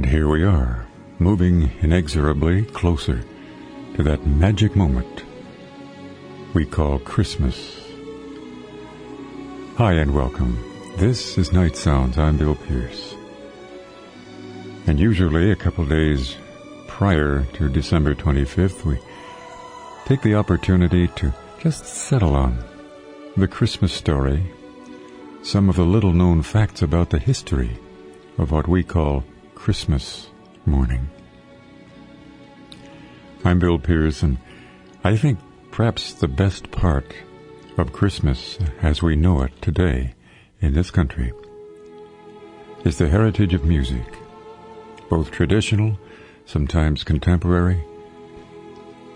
And here we are, moving inexorably closer to that magic moment we call Christmas. Hi and welcome. This is Nightsounds. I'm Bill Pearce. And usually a couple days prior to December 25th, we take the opportunity to just settle on the Christmas story, some of the little-known facts about the history of what we call Christmas morning. I'm Bill Pearce, and I think perhaps the best part of Christmas as we know it today in this country is the heritage of music, both traditional, sometimes contemporary,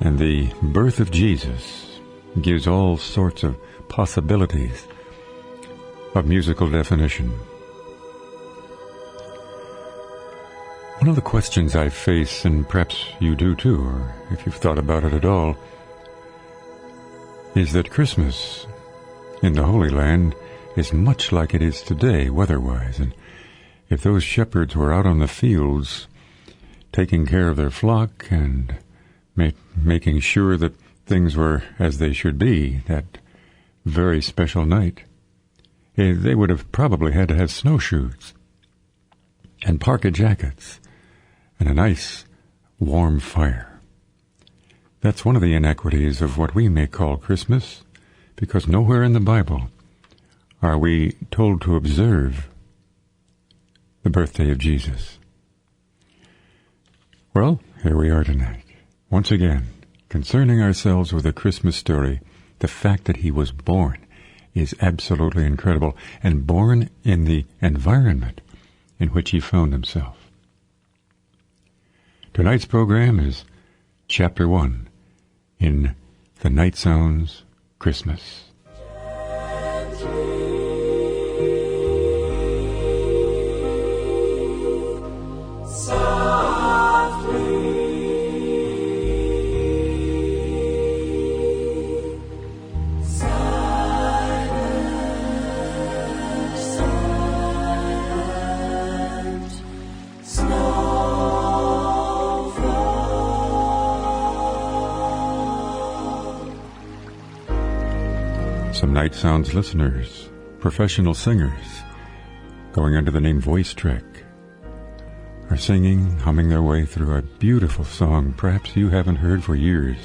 and the birth of Jesus gives all sorts of possibilities of musical definition. One of the questions I face, and perhaps you do too, or if you've thought about it at all, is that Christmas in the Holy Land is much like it is today, weather-wise. And if those shepherds were out on the fields taking care of their flock and making sure that things were as they should be that very special night, they would have probably had to have snowshoes and parka jackets and a nice warm fire. That's one of the inequities of what we may call Christmas, because nowhere in the Bible are we told to observe the birthday of Jesus. Well, here we are tonight, once again, concerning ourselves with a Christmas story. The fact that he was born is absolutely incredible, and born in the environment in which he found himself. Tonight's program is Chapter 1 in the Nightsounds Christmas. Some Nightsounds listeners, professional singers, going under the name Voice Trek, are singing, humming their way through a beautiful song perhaps you haven't heard for years.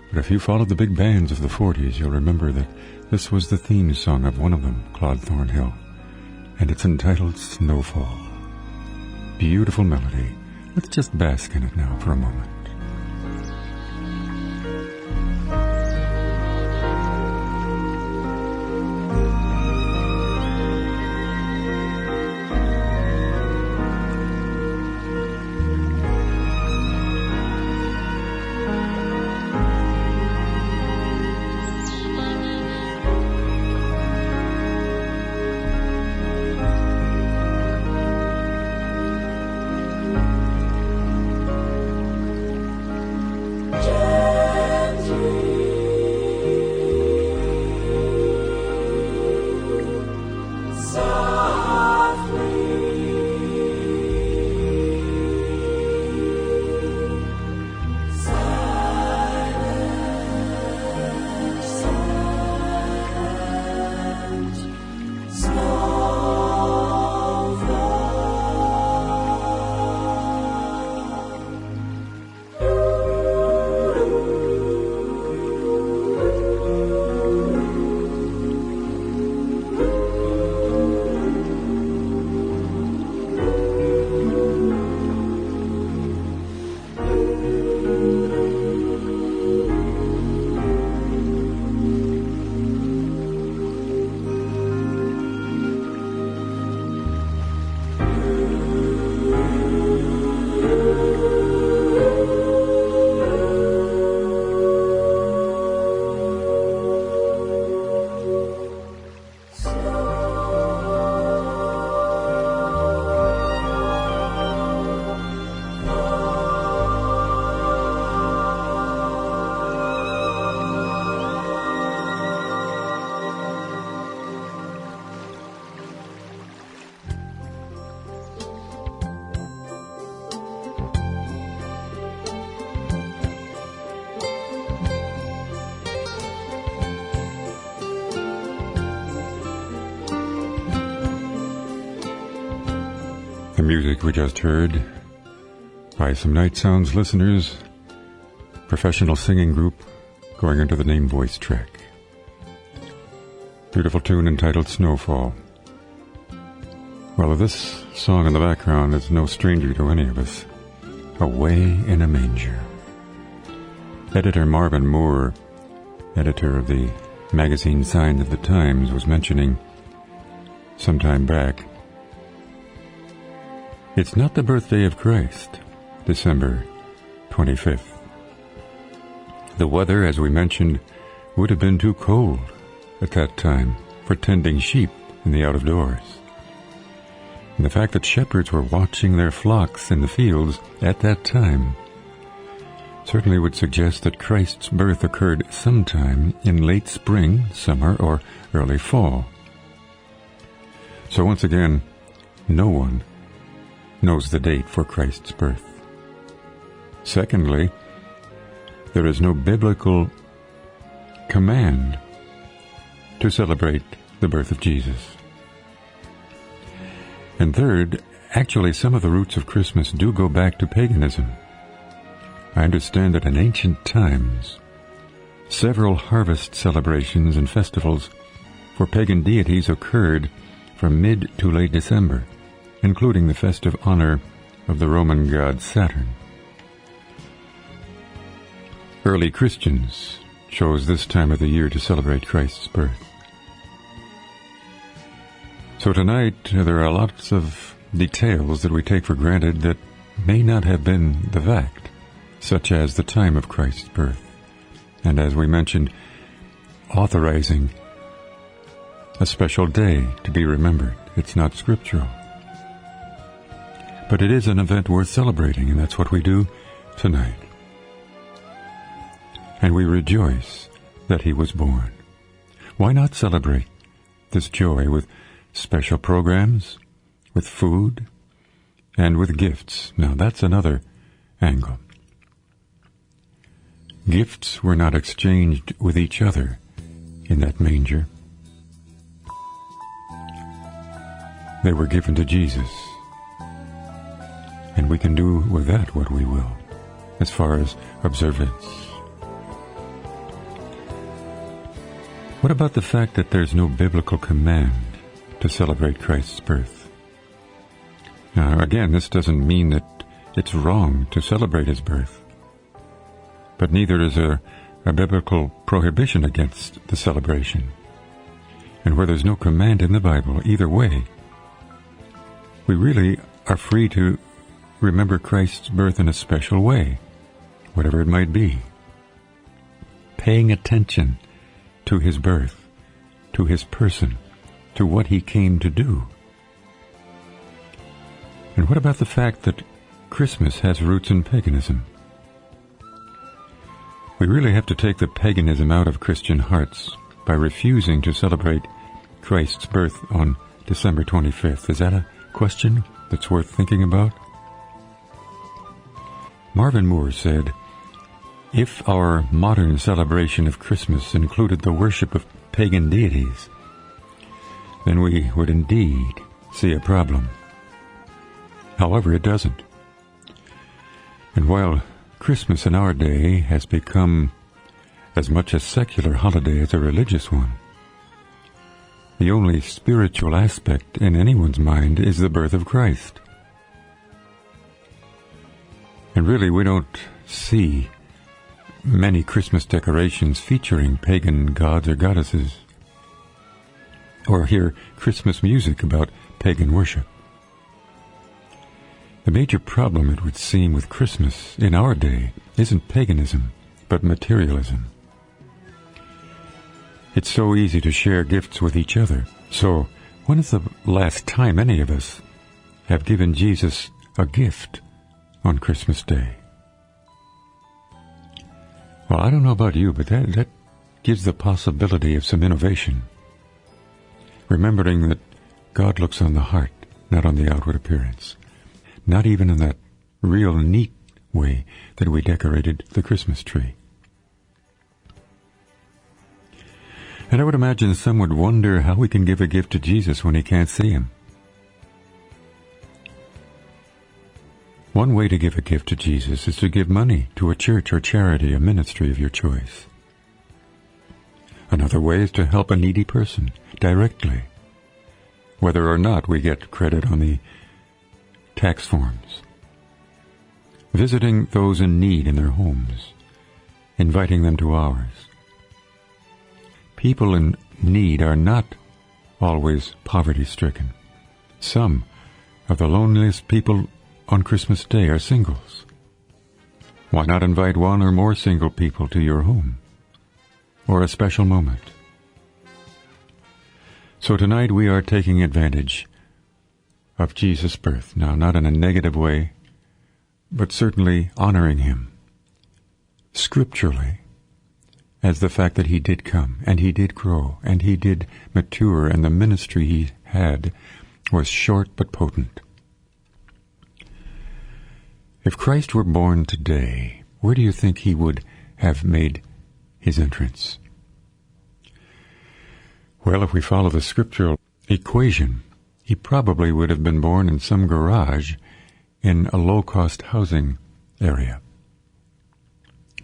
But if you followed the big bands of the 40s, you'll remember that this was the theme song of one of them, Claude Thornhill, and it's entitled Snowfall. Beautiful melody. Let's just bask in it now for a moment. music we just heard by some Nightsounds listeners, professional singing group going under the name Voice Track. Beautiful tune entitled Snowfall. Well, this song in the background is no stranger to any of us. Away in a Manger. Editor Marvin Moore, editor of the magazine Signs of the Times, was mentioning some time back, it's not the birthday of Christ, December 25th. The weather, as we mentioned, would have been too cold at that time for tending sheep in the out of doors. And the fact that shepherds were watching their flocks in the fields at that time certainly would suggest that Christ's birth occurred sometime in late spring, summer, or early fall. So once again, no one knows the date for Christ's birth. Secondly, there is no biblical command to celebrate the birth of Jesus. And third, actually some of the roots of Christmas do go back to paganism. I understand that in ancient times, several harvest celebrations and festivals for pagan deities occurred from mid to late December, including the festive honor of the Roman god Saturn. Early Christians chose this time of the year to celebrate Christ's birth. So tonight, there are lots of details that we take for granted that may not have been the fact, such as the time of Christ's birth, and as we mentioned, authorizing a special day to be remembered. It's not scriptural. But it is an event worth celebrating, and that's what we do tonight. And we rejoice that he was born. Why not celebrate this joy with special programs, with food, and with gifts? Now that's another angle. Gifts were not exchanged with each other in that manger. They were given to Jesus. And we can do with that what we will, as far as observance. What about the fact that there's no biblical command to celebrate Christ's birth? Now, again, this doesn't mean that it's wrong to celebrate his birth. But neither is there a biblical prohibition against the celebration. And where there's no command in the Bible, either way, we really are free to remember Christ's birth in a special way, whatever it might be. Paying attention to his birth, to his person, to what he came to do. And what about the fact that Christmas has roots in paganism? We really have to take the paganism out of Christian hearts by refusing to celebrate Christ's birth on December 25th. Is that a question that's worth thinking about? Marvin Moore said, if our modern celebration of Christmas included the worship of pagan deities, then we would indeed see a problem. However, it doesn't. And while Christmas in our day has become as much a secular holiday as a religious one, the only spiritual aspect in anyone's mind is the birth of Christ. And really, we don't see many Christmas decorations featuring pagan gods or goddesses, or hear Christmas music about pagan worship. The major problem, it would seem, with Christmas in our day isn't paganism, but materialism. It's so easy to share gifts with each other. So, when is the last time any of us have given Jesus a gift on Christmas Day? Well, I don't know about you, but that gives the possibility of some innovation. Remembering that God looks on the heart, not on the outward appearance. Not even in that real neat way that we decorated the Christmas tree. And I would imagine some would wonder how we can give a gift to Jesus when he can't see him. One way to give a gift to Jesus is to give money to a church or charity, a ministry of your choice. Another way is to help a needy person directly, whether or not we get credit on the tax forms. Visiting those in need in their homes, inviting them to ours. People in need are not always poverty-stricken. Some of the loneliest people on Christmas Day are singles. Why not invite one or more single people to your home or a special moment? So tonight we are taking advantage of Jesus' birth. Now, not in a negative way, but certainly honoring him scripturally as the fact that he did come, and he did grow, and he did mature, and the ministry he had was short but potent. If Christ were born today, where do you think he would have made his entrance? Well, if we follow the scriptural equation, he probably would have been born in some garage in a low-cost housing area.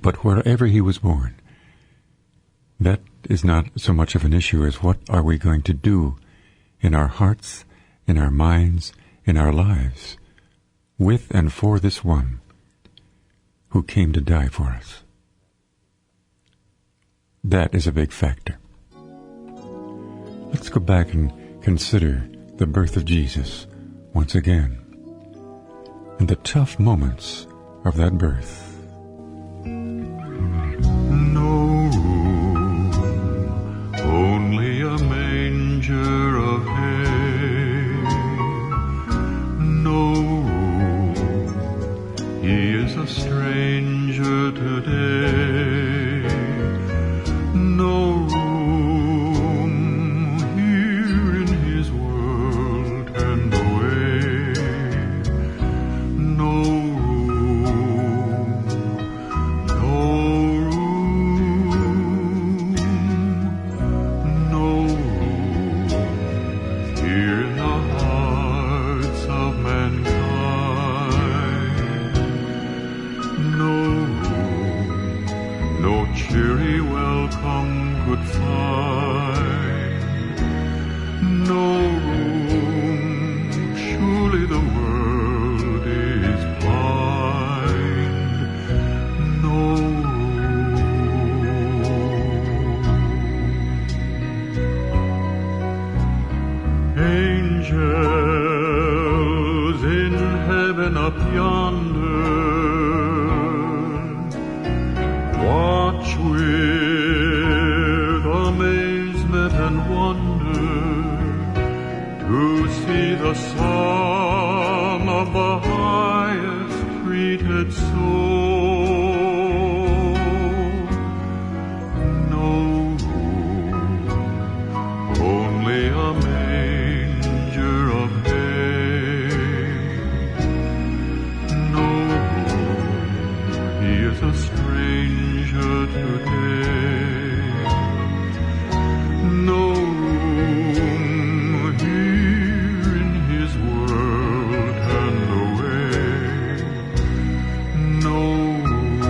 But wherever he was born, that is not so much of an issue as what are we going to do in our hearts, in our minds, in our lives, with and for this one who came to die for us. That is a big factor. Let's go back and consider the birth of Jesus once again and the tough moments of that birth. No room, only a manger of hay. No room, he is a stranger today. No room here in his world and away. No room, no room, no room here in the hearts of mankind. No room, no cheery welcome could find. No room, surely the world is blind. No room. Angels in heaven up yonder watch with amazement and wonder to see the Son of the highest treated soul. No room, only a manger of hay. No room, he is a stranger today. No room here in his world and away. No room.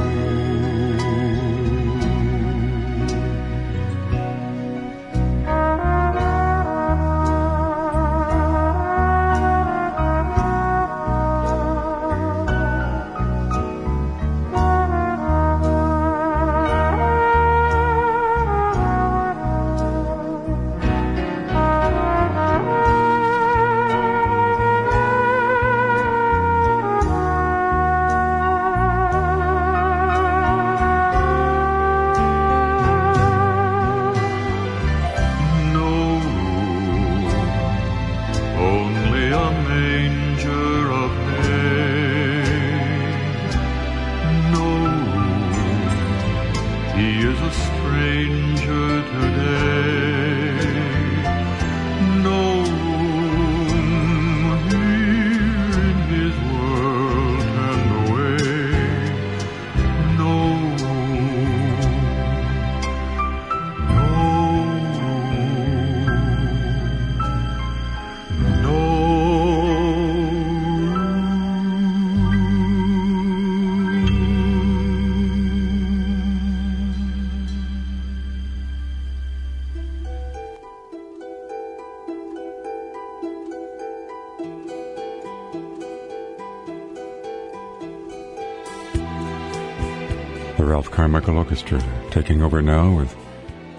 The Ralph Carmichael Orchestra taking over now with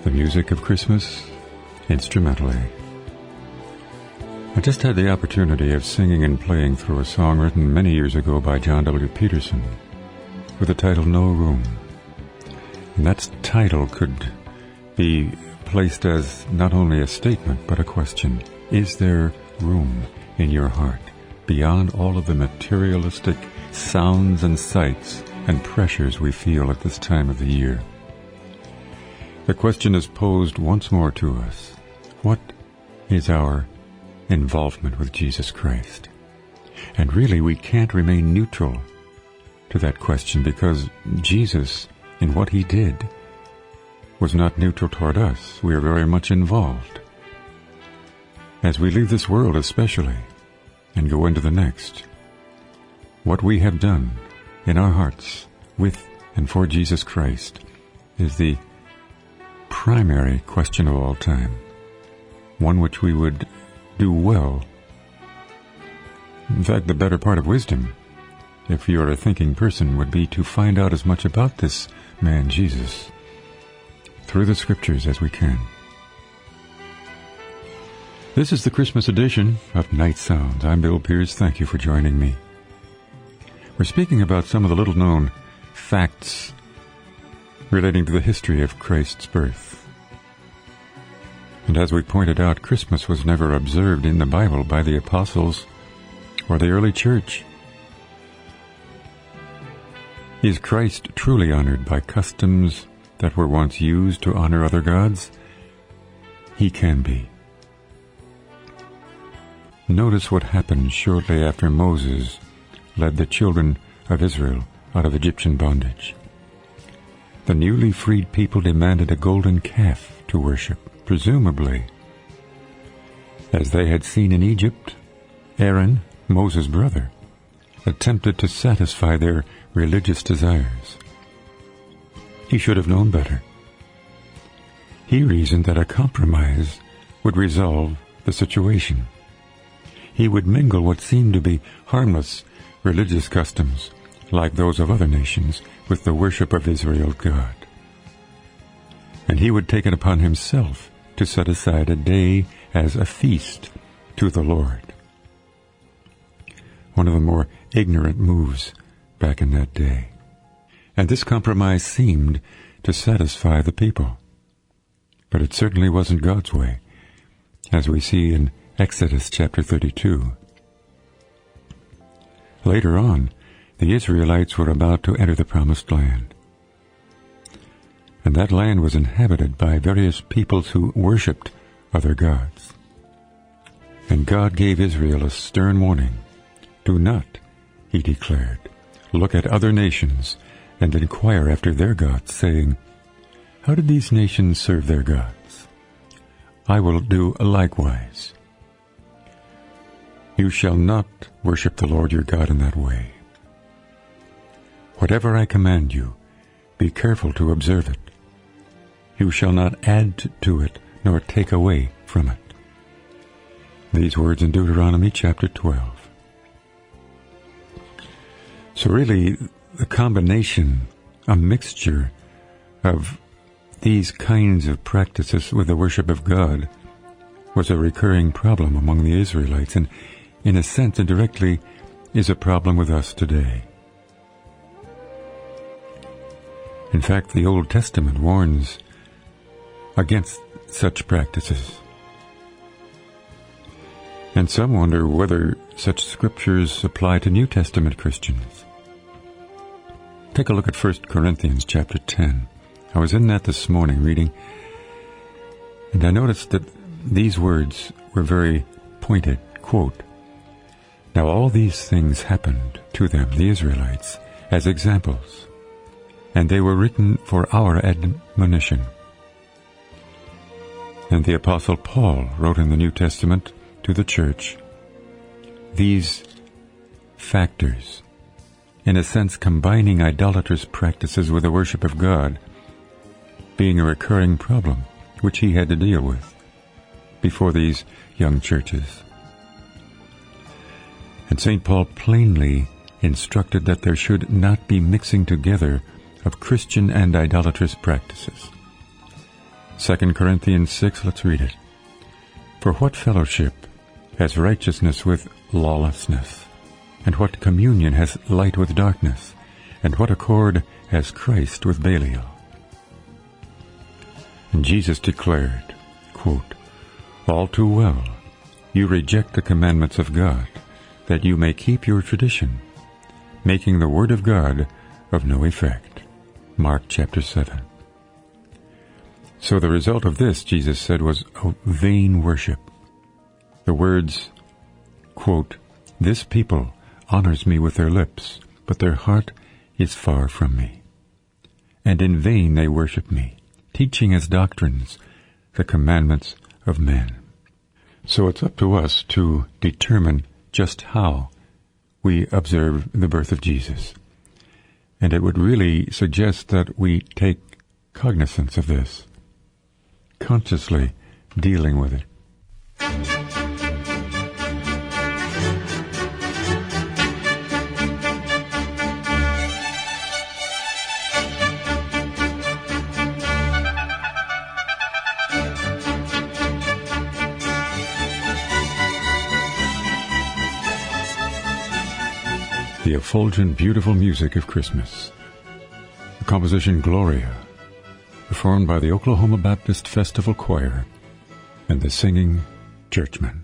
the music of Christmas instrumentally. I just had the opportunity of singing and playing through a song written many years ago by John W. Peterson with the title No Room. And that title could be placed as not only a statement but a question. Is there room in your heart beyond all of the materialistic sounds and sights and pressures we feel at this time of the year? The question is posed once more to us. What is our involvement with Jesus Christ? And really, we can't remain neutral to that question, because Jesus, in what he did, was not neutral toward us. We are very much involved. As we leave this world especially, and go into the next, what we have done in our hearts with and for Jesus Christ is the primary question of all time, one which we would do well, in fact the better part of wisdom, if you're a thinking person, would be to find out as much about this man Jesus through the scriptures as we can. This is the Christmas edition of Nightsounds. I'm Bill Pearce. Thank you for joining me. We're speaking about some of the little-known facts relating to the history of Christ's birth. And as we pointed out, Christmas was never observed in the Bible by the apostles or the early church. Is Christ truly honored by customs that were once used to honor other gods? He can be. Notice what happened shortly after Moses led the children of Israel out of Egyptian bondage. The newly freed people demanded a golden calf to worship, presumably, as they had seen in Egypt. Aaron, Moses' brother, attempted to satisfy their religious desires. He should have known better. He reasoned that a compromise would resolve the situation. He would mingle what seemed to be harmless religious customs, like those of other nations, with the worship of Israel's God. And he would take it upon himself to set aside a day as a feast to the Lord. One of the more ignorant moves back in that day. And this compromise seemed to satisfy the people. But it certainly wasn't God's way, as we see in Exodus chapter 32. Later on, the Israelites were about to enter the promised land. And that land was inhabited by various peoples who worshipped other gods. And God gave Israel a stern warning. Do not, he declared, look at other nations and inquire after their gods, saying, how did these nations serve their gods? I will do likewise. You shall not worship the Lord your God in that way. Whatever I command you, be careful to observe it. You shall not add to it, nor take away from it. These words in Deuteronomy chapter 12. So really, the combination, a mixture of these kinds of practices with the worship of God was a recurring problem among the Israelites, and in a sense, indirectly, is a problem with us today. In fact, the Old Testament warns against such practices. And some wonder whether such scriptures apply to New Testament Christians. Take a look at 1 Corinthians chapter 10. I was in that this morning reading, and I noticed that these words were very pointed. Quote, now all these things happened to them, the Israelites, as examples, and they were written for our admonition. And the Apostle Paul wrote in the New Testament to the church, these factors, in a sense combining idolatrous practices with the worship of God, being a recurring problem which he had to deal with before these young churches. And St. Paul plainly instructed that there should not be mixing together of Christian and idolatrous practices. 2 Corinthians 6, let's read it. For what fellowship has righteousness with lawlessness? And what communion has light with darkness? And what accord has Christ with Belial? And Jesus declared, quote, All too well, you reject the commandments of God, that you may keep your tradition, making the word of God of no effect. Mark chapter 7. So the result of this, Jesus said, was a vain worship. The words, quote, This people honors me with their lips, but their heart is far from me. And in vain they worship me, teaching as doctrines the commandments of men. So it's up to us to determine just how we observe the birth of Jesus. And it would really suggest that we take cognizance of this, consciously dealing with it. The effulgent, beautiful music of Christmas. The composition Gloria, performed by the Oklahoma Baptist Festival Choir and the Singing Churchmen.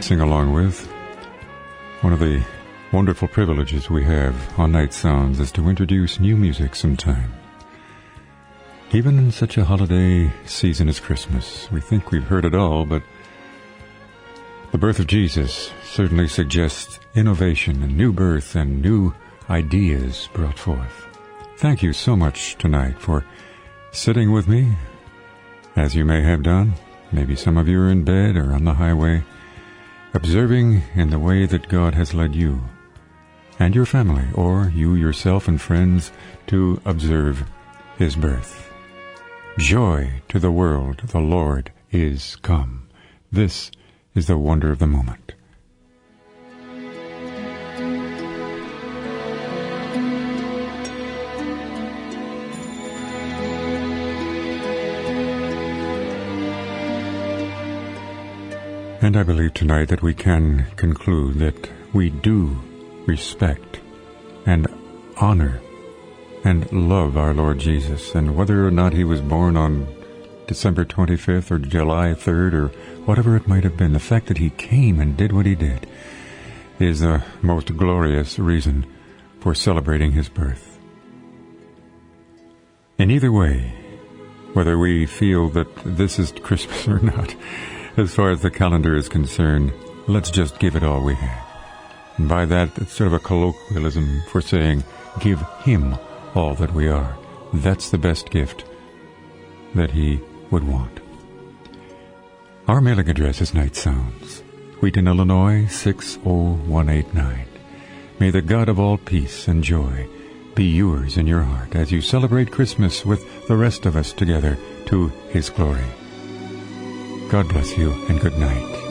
Sing along with. One of the wonderful privileges we have on Nightsounds is to introduce new music sometime. Even in such a holiday season as Christmas, we think we've heard it all, but the birth of Jesus certainly suggests innovation and new birth and new ideas brought forth. Thank you so much tonight for sitting with me As you may have done, maybe some of you are in bed or on the highway, observing in the way that God has led you and your family, or you yourself and friends, to observe his birth. Joy to the world, the Lord is come. This is the wonder of the moment. And I believe tonight that we can conclude that we do respect and honor and love our Lord Jesus. And whether or not he was born on December 25th or July 3rd or whatever it might have been, the fact that he came and did what he did is the most glorious reason for celebrating his birth. In either way, whether we feel that this is Christmas or not, as far as the calendar is concerned, let's just give it all we have. And by that, it's sort of a colloquialism for saying, give him all that we are. That's the best gift that he would want. Our mailing address is Nightsounds, Wheaton, Illinois, 60189. May the God of all peace and joy be yours in your heart as you celebrate Christmas with the rest of us together to his glory. God bless you and good night.